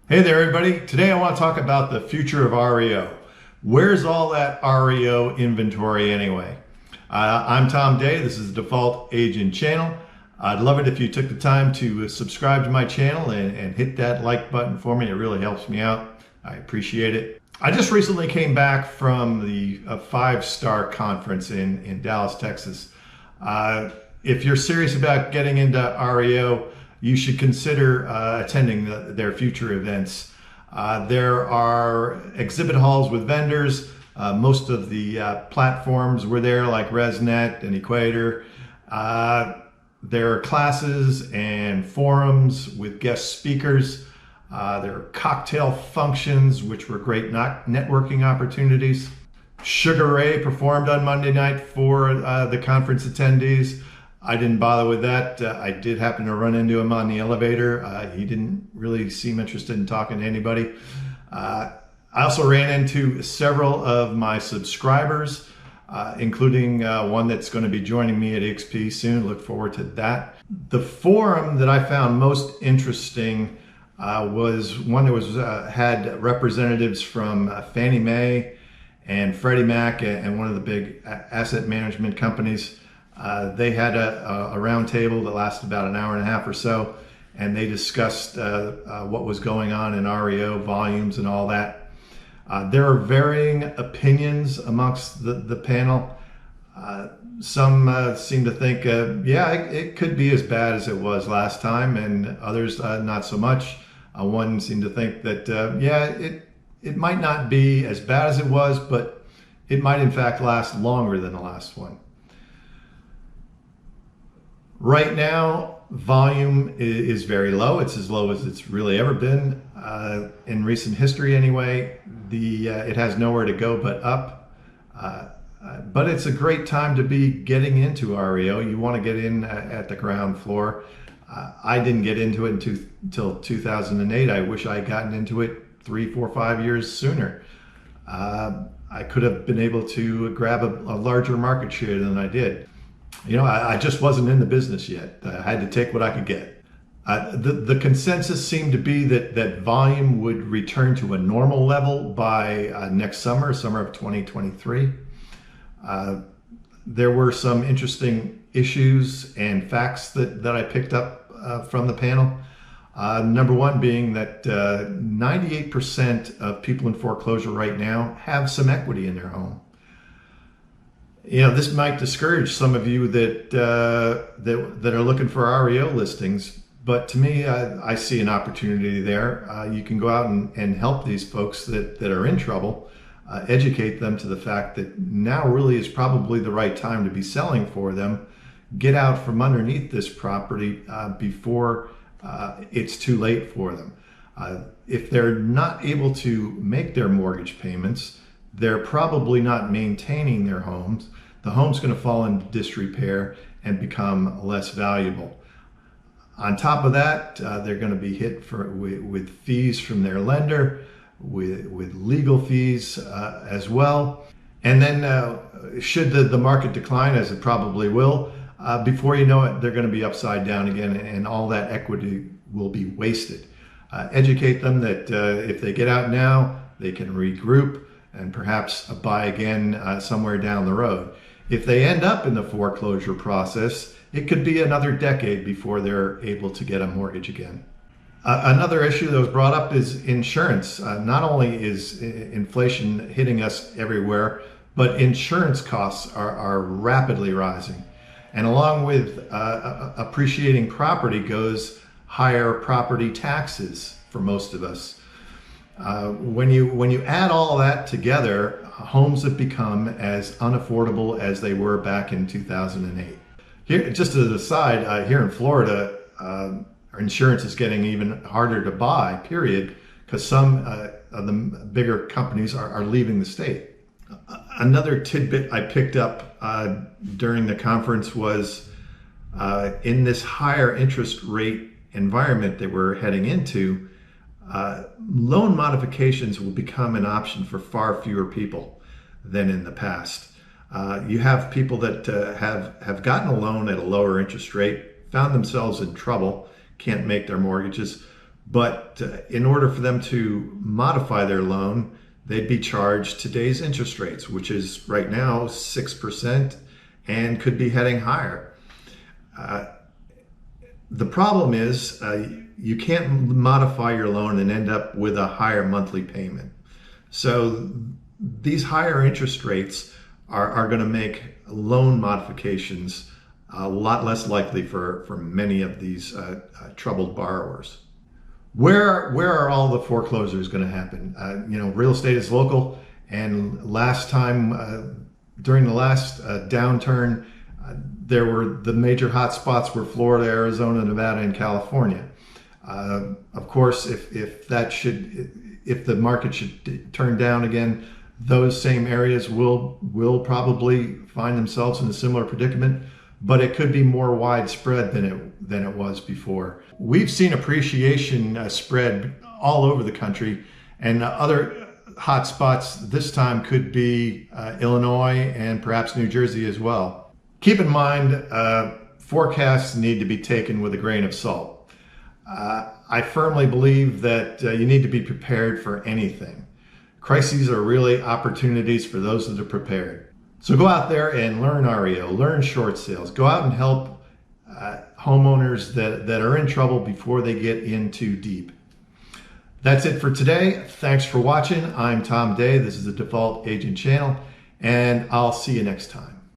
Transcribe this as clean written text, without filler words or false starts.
Hey there, everybody. Today I want to talk about the future of REO. Where's all that REO inventory anyway? I'm Tom Day. This is the Default Agent channel. I'd love it if you took the time to subscribe to my channel and hit that like button for me. It really helps me out. I appreciate it. I just recently came back from the Five Star conference in Dallas, Texas. If you're serious about getting into REO, you should consider attending their future events. There are exhibit halls with vendors. Most of the platforms were there, like ResNet and Equator. There are classes and forums with guest speakers. There are cocktail functions, which were great networking opportunities. Sugar Ray performed on Monday night for the conference attendees. I didn't bother with that. I did happen to run into him on the elevator. He didn't really seem interested in talking to anybody. I also ran into several of my subscribers, including one that's going to be joining me at EXP soon. Look forward to that. The forum that I found most interesting was one that was had representatives from Fannie Mae and Freddie Mac and one of the big asset management companies. They had a round table that lasted about an hour and a half or so, and they discussed what was going on in REO volumes and all that. There are varying opinions amongst the panel. Some seem to think, yeah, it could be as bad as it was last time, and others not so much. One seemed to think that, yeah, it might not be as bad as it was, but it might in fact last longer than the last one. Right now, volume is very low. It's as low as it's really ever been in recent history anyway. It has nowhere to go but up. But it's a great time to be getting into REO. You want to get in at the ground floor. I didn't get into it until 2008. I wish I had gotten into it 3, 4, 5 years sooner. I could have been able to grab a larger market share than I did. You know, I just wasn't in the business yet. I had to take what I could get. The consensus seemed to be that volume would return to a normal level by next summer of 2023. There were some interesting issues and facts that I picked up from the panel. Number one being that 98% of people in foreclosure right now have some equity in their home. You know, this might discourage some of you that are looking for REO listings, but to me, I see an opportunity there. You can go out and help these folks that are in trouble, educate them to the fact that now really is probably the right time to be selling for them. Get out from underneath this property before it's too late for them. If they're not able to make their mortgage payments, they're probably not maintaining their homes. The home's going to fall into disrepair and become less valuable. On top of that, they're going to be hit with fees from their lender, with legal fees as well. And then should the market decline, as it probably will, before you know it, they're going to be upside down again, and all that equity will be wasted. Educate them that if they get out now, they can regroup and perhaps buy again somewhere down the road. If they end up in the foreclosure process, it could be another decade before they're able to get a mortgage again. Another issue that was brought up is insurance. Not only is inflation hitting us everywhere, but insurance costs are rapidly rising. And along with appreciating property goes higher property taxes for most of us. When you add all that together, homes have become as unaffordable as they were back in 2008. Here, just as an aside, here in Florida, our insurance is getting even harder to buy, period, because some of the bigger companies are leaving the state. Another tidbit I picked up during the conference was in this higher interest rate environment that we're heading into, loan modifications will become an option for far fewer people than in the past. You have people that have gotten a loan at a lower interest rate, found themselves in trouble, can't make their mortgages, But in order for them to modify their loan, they'd be charged today's interest rates, which is right now 6% and could be heading higher. The problem is you can't modify your loan and end up with a higher monthly payment. So these higher interest rates are going to make loan modifications a lot less likely for many of these troubled borrowers. Where are all the foreclosures going to happen? Real estate is local, and last time during the last downturn, there were the major hot spots were Florida, Arizona, Nevada, and California. Of course, if the market should turn down again, those same areas will probably find themselves in a similar predicament, but it could be more widespread than it was before. We've seen appreciation spread all over the country, and other hot spots this time could be Illinois and perhaps New Jersey as well. Keep in mind, forecasts need to be taken with a grain of salt. I firmly believe that you need to be prepared for anything. Crises are really opportunities for those that are prepared. So go out there and learn REO, learn short sales. Go out and help homeowners that are in trouble before they get in too deep. That's it for today. Thanks for watching. I'm Tom Day. This is the Default Agent Channel, and I'll see you next time.